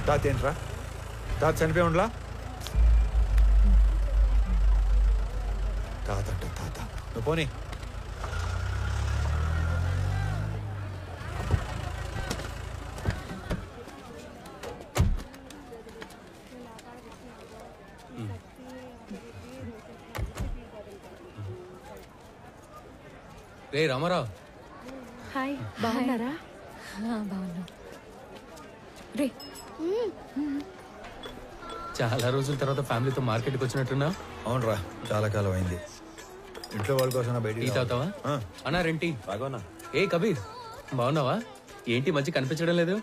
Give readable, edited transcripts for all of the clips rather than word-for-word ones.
తాత ఏంట్రా? తాత చనిపోయి ఉండలా? తాత అంటే తాత. నువ్వు పోనీ. రే రామారావు. హాయ్, బాగున్నారా? బాగున్నా. రే చాలా రోజుల తర్వాత ఫ్యామిలీతో మార్కెట్కి వచ్చినట్టున్నా? అవునరా, చాలా కాలం అయింది. ఇంట్లో వాళ్ళ కోసం బయట టీ తాగుతావా? అన్నా రెంటి బాగోనా? ఏ కబీర్, బాగున్నావా? ఏంటి మంచి కనిపించడం లేదు?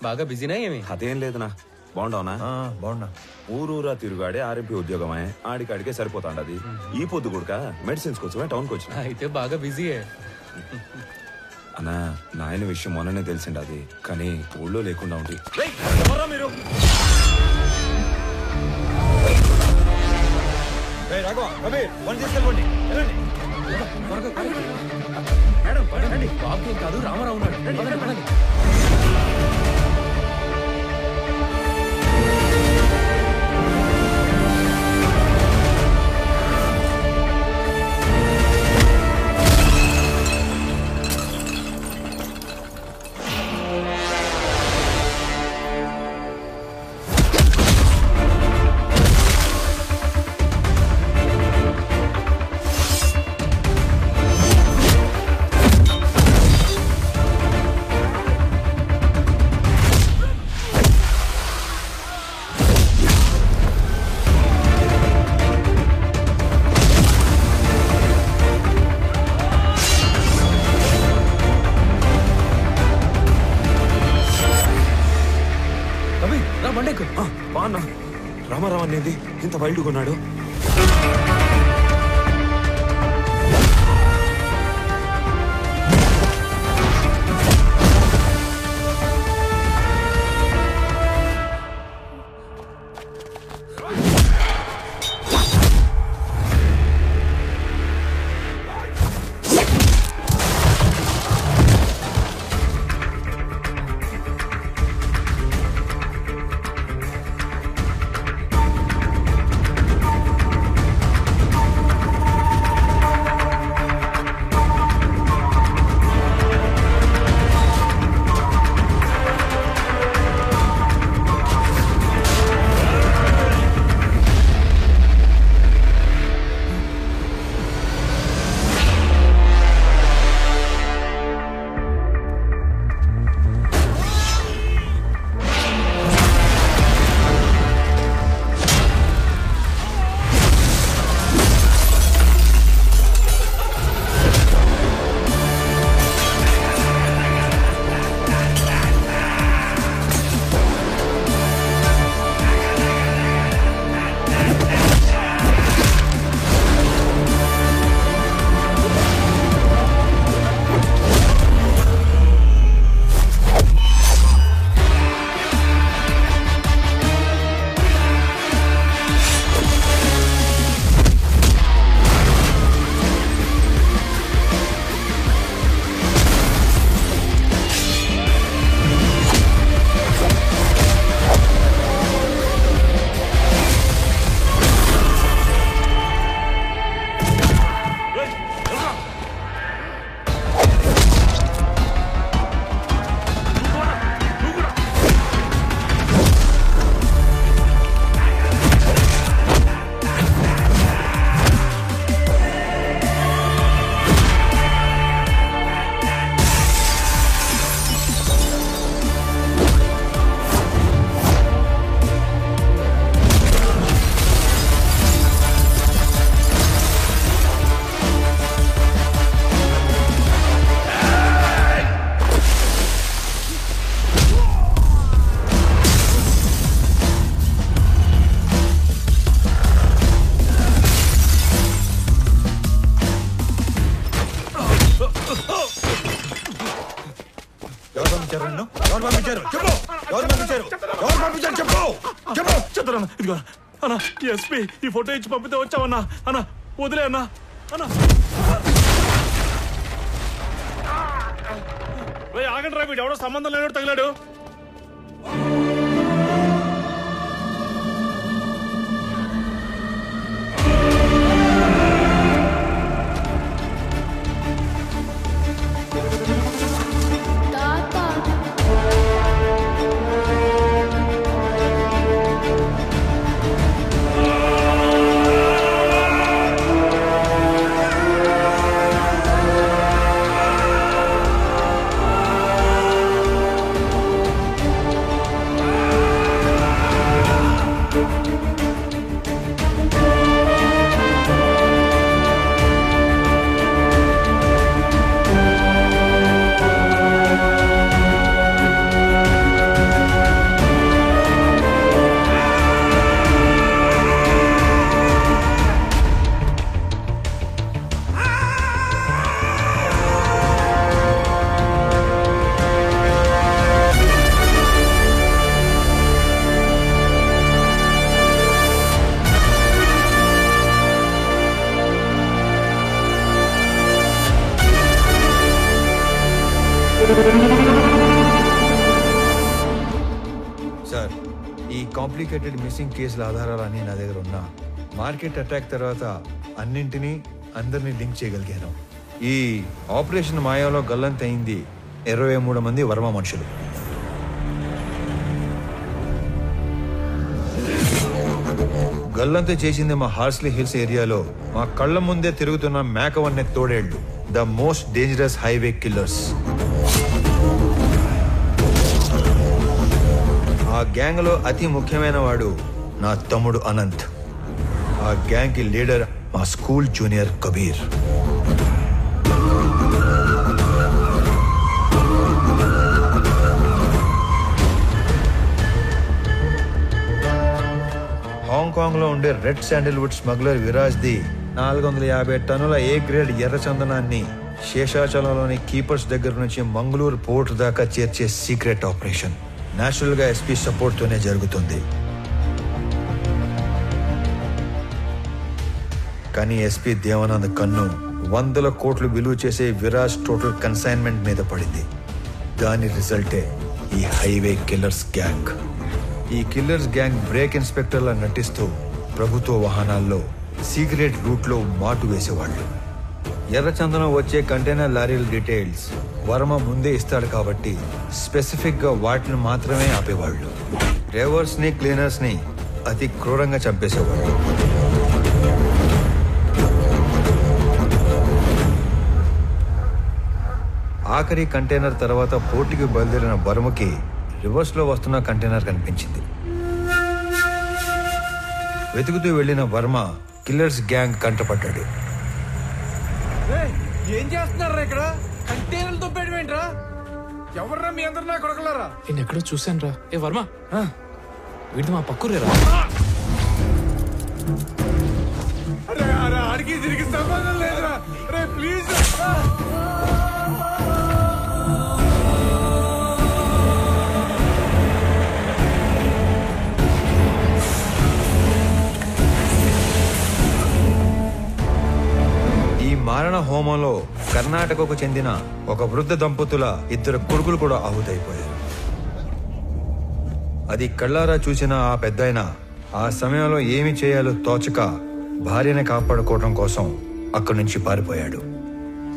బాగా బిజీనా ఏమి? అదేం లేదునా. బాగుండవునా? బాగున్నా. ఊరూరా తిరుగాడే ఆర్ఎంపీ ఉద్యోగమే, ఆడికాడికే సరిపోతాండది. ఈ పొద్దు కూడా మెడిసిన్స్ కోసమే టౌన్ కి వచ్చిన. అయితే బాగా బిజీయే. అన్నా, నాయన విషయం మొన్ననే తెలిసింది అది, కానీ ఊళ్ళో లేకుండా ఉండి. మీరు బాబు కాదు, రామారావు ఉన్నాడు. బాగున్నా. రామారావు అనేది ఇంత వైల్డ్గా ఉన్నాడు. అన్నా ఎస్పీ ఈ ఫోటో ఇచ్చి పంపితే వచ్చావన్నా. అన్నా వదిలే అన్నా. అన్నా ఆగండి రా, వీడు ఎవడో సంబంధం లేనోడు తగిలాడు. సార్, ఈ కాంప్లికేటెడ్ మిస్సింగ్ కేసుల ఆధారాలన్నీ నా దగ్గర ఉన్నా మార్కెట్ అటాక్ తర్వాత అన్నింటినీ అందరినీ లింక్ చేయగలిగాను. ఈ ఆపరేషన్ మాయాలో గల్లంతయింది 23 మంది వర్మ మనుషులు. గల్లంతు చేసింది మా హార్స్లీ హిల్స్ ఏరియాలో మా కళ్ళ ముందే తిరుగుతున్న మేకవన్నె తోడేళ్లు, the most dangerous highway killers. ఆ గ్యాంగ్ లో అతి ముఖ్యమైన వాడు నా తమ్ముడు అనంత్. ఆ గ్యాంగ్ కి లీడర్ మా స్కూల్ జూనియర్ కబీర్. హాంకాంగ్ లో ఉండే red Sandalwood smuggler Viraj the 450 టన్నుల ఏ గ్రేడ్ ఎర్ర చందనాన్ని శేషాచలంలోని కీపర్స్ దగ్గర నుంచి మంగళూరు పోర్ట్ దాకా చేర్చే సీక్రెట్ ఆపరేషన్ నేచురల్ గా ఎస్పీ సపోర్ట్ తోనే జరుగుతుంది. కానీ ఎస్పీ దేవానంద్ కన్ను 100 కోట్లు విలువ చేసే విరాజ్ టోటల్ కన్సైన్మెంట్ మీద పడింది. దాని రిజల్టే ఈ హైవే కిల్లర్స్ గ్యాంగ్. ఈ కిల్లర్స్ గ్యాంగ్ బ్రేక్ ఇన్స్పెక్టర్లా నటిస్తూ ప్రభుత్వ వాహనాల్లో సీక్రెట్ రూట్ లో మాటు వేసేవాళ్ళు. ఎర్రచందనం వచ్చే కంటైనర్ లారీల డీటెయిల్స్ వర్మ ముందే ఇస్తాడు కాబట్టి స్పెసిఫిక్ గా వాటిని మాత్రమే ఆపేవాళ్ళు. డ్రైవర్స్ ని క్లీనర్స్ ని అతి క్రూరంగా చంపేసేవాళ్ళు. ఆఖరి కంటైనర్ తర్వాత పోర్టుకి బయలుదేరిన వర్మకి రివర్స్ లో వస్తున్న కంటైనర్ కనిపించింది. వెతుకుతూ వెళ్లిన వర్మ కిల్లర్స్ గ్యాంగ్ కంటపడ్డాడు. ఏం చేస్తున్నారా ఇక్కడ? కంటైనర్లు దొబ్బేయడమేంట్రా? ఎవర్రా మీ అందరు నా కొడకలారా? నేను ఎక్కడో చూశాను రా. ఏ వర్మ, వీడిది మా పక్కూరేరా. అరే అరే ఆడికి తిరిగి సంబంధం లేదురా. అరే ప్లీజ్ మారణ హోమంలో కర్ణాటకకు చెందిన ఒక వృద్ధ దంపతుల 2 కొడుకులు కూడా ఆహుతైపోయారు. అది కళ్ళారా చూసిన ఆ పెద్దాయన ఆ సమయంలో ఏమి చేయాలో తోచక భార్యని కాపాడుకోవడం కోసం అక్కడి నుంచి పారిపోయాడు.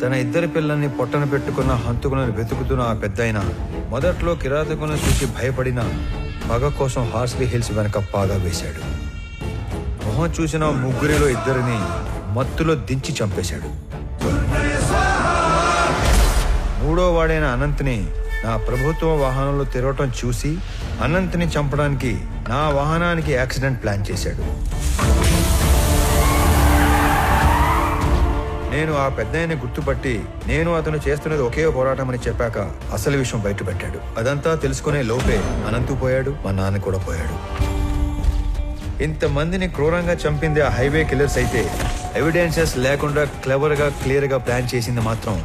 తన 2 పిల్లల్ని పొట్టన పెట్టుకున్న హంతకులను వెతుకుతున్న ఆ పెద్దాయన మొదట్లో కిరాతకులను చూసి భయపడిన పగ కోసం హార్స్లీ హిల్స్ వెనక పాగా వేశాడు. మొహం చూసిన 3 2 మత్తులో దించి చంపేశాడు. 3వ వాడైన అనంత్ని నా ప్రభుత్వ వాహనంలో తిరగటం చూసి అనంత్ని చంపడానికి నా వాహనానికి యాక్సిడెంట్ ప్లాన్ చేశాడు. నేను ఆ పెద్దాయన్ని గుర్తుపట్టి నేను అతను చేస్తున్నది ఒకే పోరాటం అని చెప్పాక అసలు విషయం బయటపెట్టాడు. అదంతా తెలుసుకునే లోపే అనంతు పోయాడు, మా నాన్న కూడా పోయాడు. ఇంతమందిని క్రూరంగా చంపింది ఆ హైవే కిల్లర్స్ అయితే ఎవిడెన్సెస్ లేకుండా క్లెవర్ గా క్లియర్ గా ప్లాన్ చేసింది మాత్రం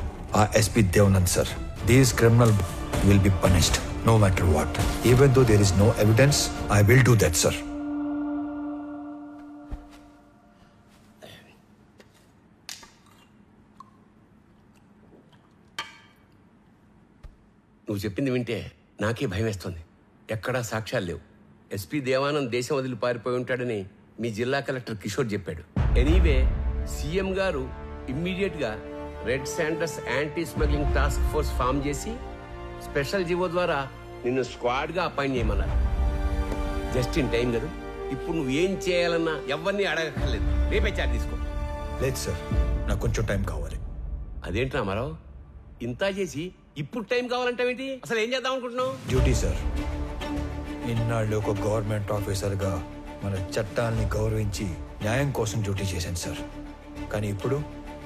ఆ SP Devanand sir. These criminal will be punished no matter what. Even though there is no evidence, I will do that sir. నువ్వు చెప్పింది వింటే నాకే భయం వేస్తుంది. ఎక్కడా సాక్ష్యాలు లేవు. ఎస్పీ దేవానంద్ దేశం వదిలి పారిపోయి ఉంటాడని మీ జిల్లా కలెక్టర్ కిషోర్ చెప్పాడు. ఎనీవే సీఎం గారు ఇమ్మీడియట్గా red sanders anti smuggling task force form చేసి స్పెషల్ జీవో ద్వారా నిన్ను స్క్వాడ్గా అపాయింట్ చేయమన్నారు. జస్ట్ ఇన్ టైం కదా. ఇప్పుడు నువ్వు ఏం చేయాలన్నా ఎవరిని అడగక్కర్లేదు. రేపే చార్జ్ తీసుకో. లేదు సార్, నాకు కొంచెం టైం కావాలి. అదేంటి రామారావు, ఇంత చేసి ఇప్పుడు టైం కావాలంటావేంటి? అసలు ఏం చేద్దాం అనుకుంటున్నావు? Duty sir. ఇన్నాళ్ళు ఒక గవర్నమెంట్ ఆఫీసర్గా మన చట్టాలని గౌరవించి న్యాయం కోసం డ్యూటీ చేశాను సార్. కానీ ఇప్పుడు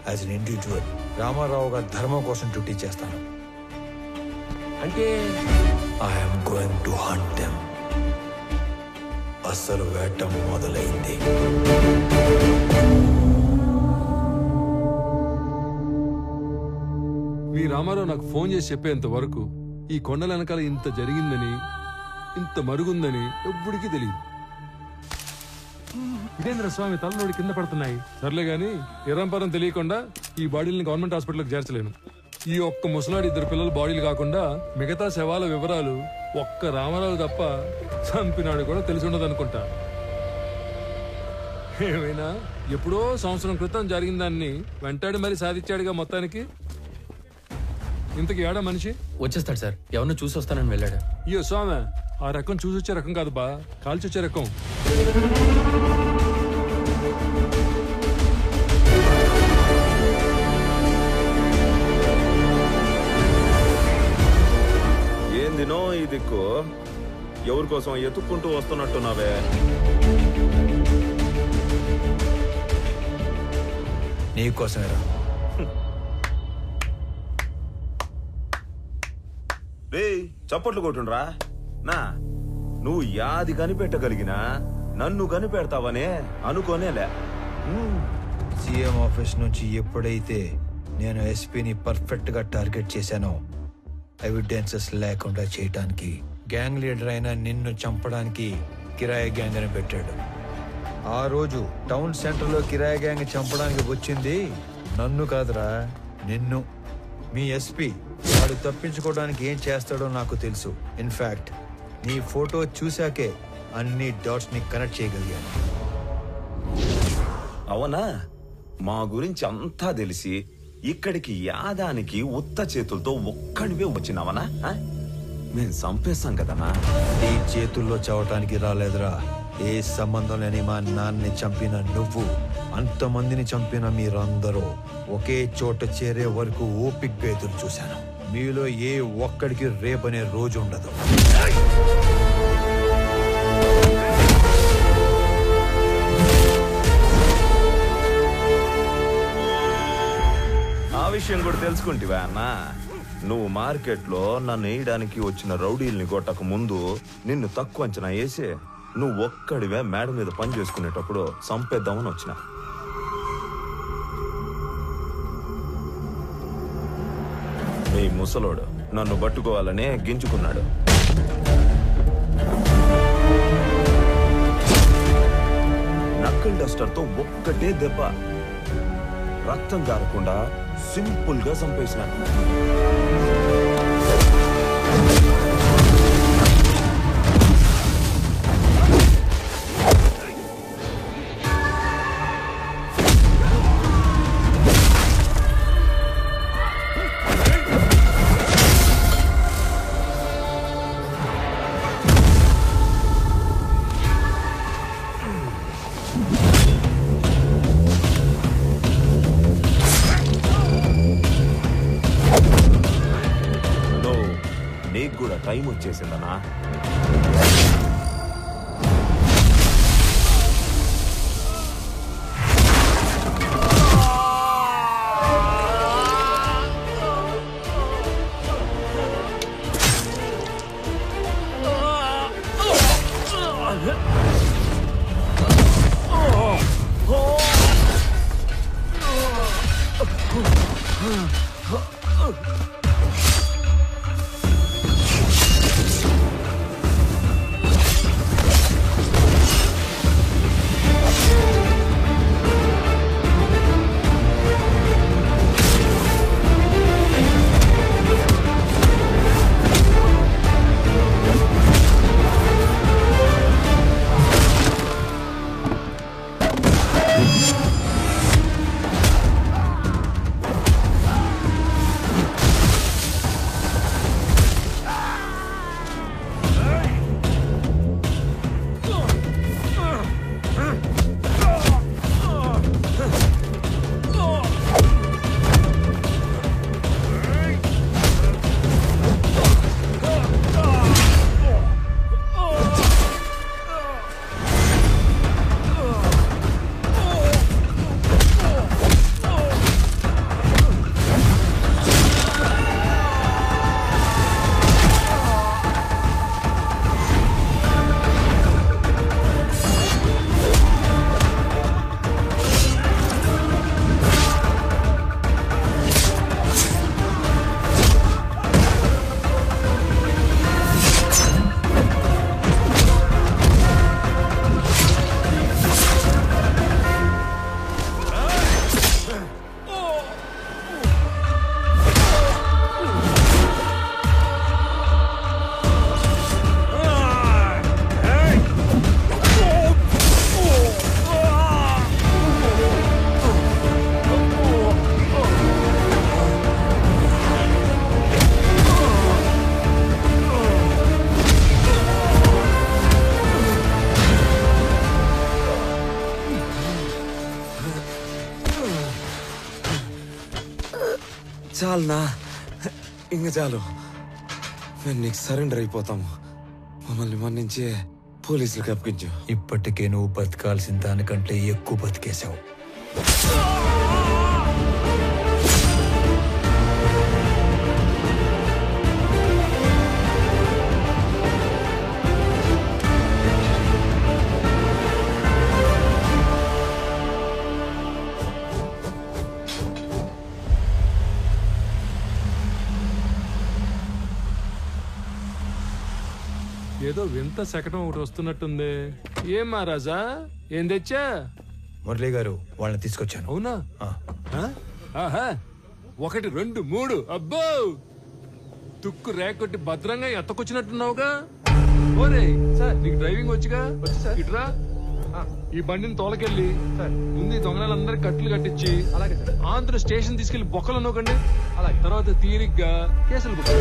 యాజ్ అన్ ఇండివిజువల్ రామారావు గారి ధర్మం కోసం డ్యూటీ చేస్తాను. అంటే I'm going to hunt them. అసలు వేట మొదలైంది. మీ రామారావు నాకు ఫోన్ చేసి చెప్పేంత వరకు ఈ కొండల వెనకాల ఇంత జరిగిందని, ఇంత మరుగుందని ఎవ్వడికి తెలియదు. ఇదేంద్ర స్వామి తలనోడి కింద పడుతున్నాయి. సర్లే గాని ఎరంపరం తెలియకుండా ఈ బాడీలని గవర్నమెంట్ హాస్పిటల్కి చేర్చలేను. ఈ ఒక్క ముసలాడి 2 పిల్లల బాడీలు కాకుండా మిగతా శవాల వివరాలు ఒక్క రామారావు తప్ప చంపినాడు కూడా తెలిసి ఉండదు అనుకుంటా. ఏమైనా ఎప్పుడో సంవత్సరం క్రితం జరిగిన దాన్ని వెంటాడి మరీ సాధించాడుగా మొత్తానికి. ఇంతకి ఏడా మనిషి వచ్చేస్తాడు సార్. ఎవరినో చూసి వస్తానని వెళ్ళాడు. అయ్యో స్వామి, ఆ రకం చూసొచ్చే రకం కాదు బా, కాల్చొచ్చే రకం. ఏందినో ఈ దిక్కు ఎవరి కోసం ఎత్తుక్కుంటూ వస్తున్నట్టున్నావే? నీకోసమేరా. రే చప్పట్లు కొట్టుండ్రా. నా నువ్వు యాది కనిపెట్టగలిగినా నన్ను కనిపెడతావనే అనుకోనేలే. సీఎం ఆఫీస్ నుంచి ఎప్పుడైతే నేను ఎస్పీని పర్ఫెక్ట్ గా టార్గెట్ చేశానో, ఎవిడెన్సెస్ లేకుండా చేయటానికి గ్యాంగ్ లీడర్ అయిన నిన్ను చంపడానికి కిరాయి గ్యాంగ్ అని పెట్టాడు. ఆ రోజు టౌన్ సెంటర్ లో కిరాయి గ్యాంగ్ చంపడానికి వచ్చింది నన్ను కాదురా, నిన్ను. మీ ఎస్పీ వాడు తప్పించుకోవడానికి ఏం చేస్తాడో నాకు తెలుసు. ఇన్ఫాక్ట్ నీ ఫోటో చూశాకే అన్ని డాట్స్ ని కనెక్ట్ చేయగలిగాను. అవునా? మా గురించి అంతా తెలిసి ఇక్కడికి యాదానికి ఉత్త చేతులతో ఒక్కడివే వచ్చినావనా? మేము చంపేస్తాం కదనా? ఈ చేతుల్లో చావటానికి రాలేదురా. ఏ సంబంధం లేని మా నాన్నని చంపిన నువ్వు, అంతమందిని చంపిన మీరందరూ ఒకే చోట చేరే వరకు ఓపిగ్గా ఎదురు చూశాను. మీలో ఏ ఒక్కడికి రేపనే రోజు ఉండదు. ఆ విషయం కూడా తెలుసుకుంటివా అన్నా? నువ్వు మార్కెట్లో నన్ను వేయడానికి వచ్చిన రౌడీల్ని కొట్టక ముందు నిన్ను తక్కువ అంచనా వేసి నువ్వు ఒక్కడివే మేడ మీద పని చేసుకునేటప్పుడు చంపేద్దామని వచ్చిన. ఈ ముసలోడు నన్ను పట్టుకోవాలనే గింజుకున్నాడు. నక్కల్ డస్టర్తో ఒక్కటే దెబ్బ, రక్తం కారకుండా సింపుల్ గా చంపేసినాడు. నీకు కూడా టైం వచ్చేసిందనా? చాలునా, ఇంక చాలు. మేము నీకు సరెండర్ అయిపోతాము. మమ్మల్ని మన్నించి పోలీసులకు అప్పగించు. ఇప్పటికే నువ్వు బతకాల్సిన దానికంటే ఎక్కువ బతికేశావు. ఏదో వింత శకటం ఒకటి వస్తున్నట్టుంది. ఏం మహారాజా, ఏం తెచ్చా? మురళి గారు వాళ్ళని తీసుకొచ్చాను. అవునా? ఆహా, 1 2 3. అబ్బో, తుక్కు రేకొట్టి భద్రంగా ఎత్తకొచ్చినట్టున్నావుగా. ఓరే సార్, నీకు డ్రైవింగ్ వచ్చిగా? ఇట్రా, ఈ బండిని తోలకెళ్ళి ముందు ఈ దొంగలందరికి కట్లు కట్టించి ఆంధ్ర స్టేషన్ తీసుకెళ్లి బొక్కలు నోకండి. తర్వాత తీరిగ్గా కేసులు బుక్.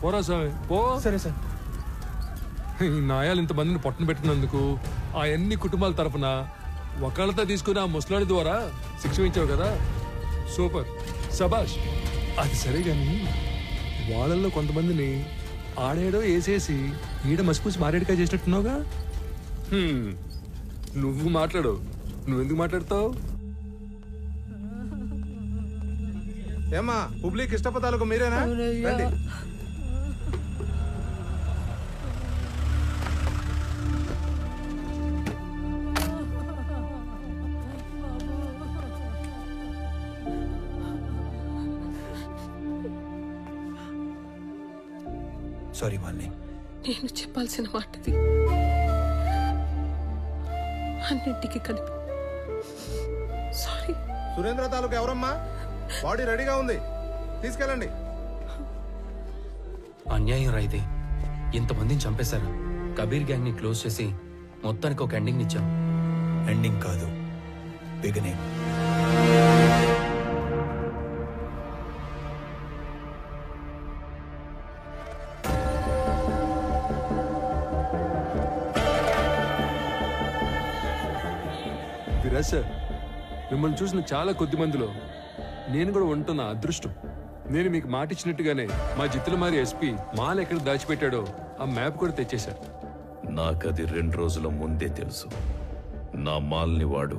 పోరా స్వామి, పో. సరే సార్. ఈ నాయాలు ఇంతమందిని పట్టున పెట్టినందుకు ఆ ఎన్ని కుటుంబాల తరపున ఒకళ్ళతో తీసుకుని ఆ ముసలాడి ద్వారా శిక్ష ఇచ్చావు కదా, సూపర్, సబాష్. అది సరే గాని వాళ్ళల్లో కొంతమందిని ఆడేడో వేసేసి ఈడ మసిపూసి మారేడుగా చేసినట్టున్నావుగా. నువ్వు మాట్లాడు, నువ్వెందుకు మాట్లాడతావు? ఏమ్మా, పబ్లిక్ ఇష్టపదాలకు మీరేనా? రండి. సారీ మాలిని. నేను చెప్పాల్సిన మాటది అన్నింటికి కలిపి సారీ. సురేంద్ర తాలూకు ఎవరమ్మా? బాడీ రెడీగా ఉంది, తీసుకెళ్ళండి. అన్యాయం రా ఇది. ఇంతమందిని చంపేశారు. కబీర్ గ్యాంగ్ ని క్లోజ్ చేసి మొత్తానికి ఒక ఎండింగ్ ఇచ్చాం. ఎండింగ్ కాదు, బిగినింగ్. విరాజ్ సార్, మిమ్మల్ని చూసిన చాలా కొద్ది మందిలో నేను కూడా ఉంటున్న అదృష్టం. నేను మీకు మాట ఇచ్చినట్టుగానే మా జిత్తులమారి ఎస్పీ మాల్ ఎక్కడ దాచిపెట్టాడో ఆ మ్యాప్ కూడా తెచ్చేశారు. నాకది 2 రోజుల ముందే తెలుసు. నా మాల్ని వాడు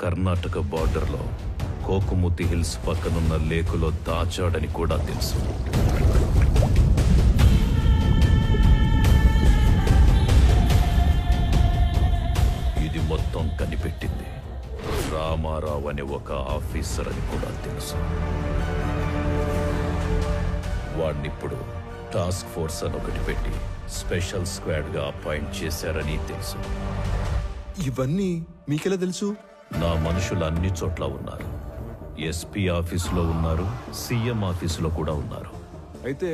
కర్ణాటక బార్డర్లో కోకుముతి హిల్స్ పక్కనున్న లేకులో దాచాడని కూడా తెలుసు. ఇది మొత్తం కనిపెట్టింది రామారావు అనే ఒక ఆఫీసర్ అని కూడా తెలుసు. వాడినిప్పుడు టాస్క్ ఫోర్స్ అని ఒకటి పెట్టి స్పెషల్ స్క్వాడ్ గా అపాయింట్ చేశారని తెలుసు. ఇవన్నీ మీకెలా తెలుసు? నా మనుషులు అన్ని చోట్ల ఉన్నారు. ఎస్పీ ఆఫీసులో ఉన్నారు, సీఎం ఆఫీసులో కూడా ఉన్నారు. అయితే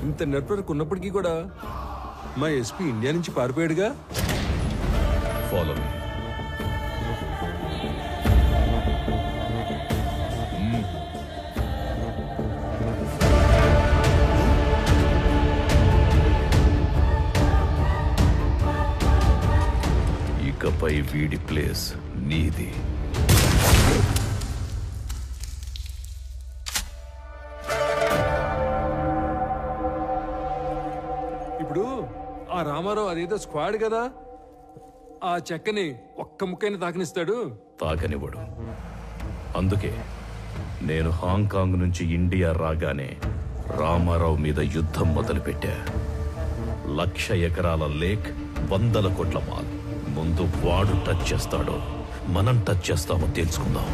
ఇంత నెట్వర్క్ ఉన్నప్పటికీ కూడా మా ఎస్పీ ఇండియా నుంచి పారిపోయాడుగా. Follow me. ఇకపై వీడి ప్లేస్ నీది. ఇప్పుడు ఆ రామారావు అదేదో స్క్వాడ్ కదా, ఆ చెక్కని ఒక్క ముక్కైనా తాకనిస్తాడు. తాకనివ్వడు. అందుకే నేను హాంకాంగ్ నుంచి ఇండియా రాగానే రామారావు మీద యుద్ధం మొదలుపెట్టా. 1,00,000 ఎకరాల లేక్, 100 కోట్ల మాల్. ముందు వాడు టచ్ చేస్తాడో మనం టచ్ చేస్తామో తెలుసుకుందాం.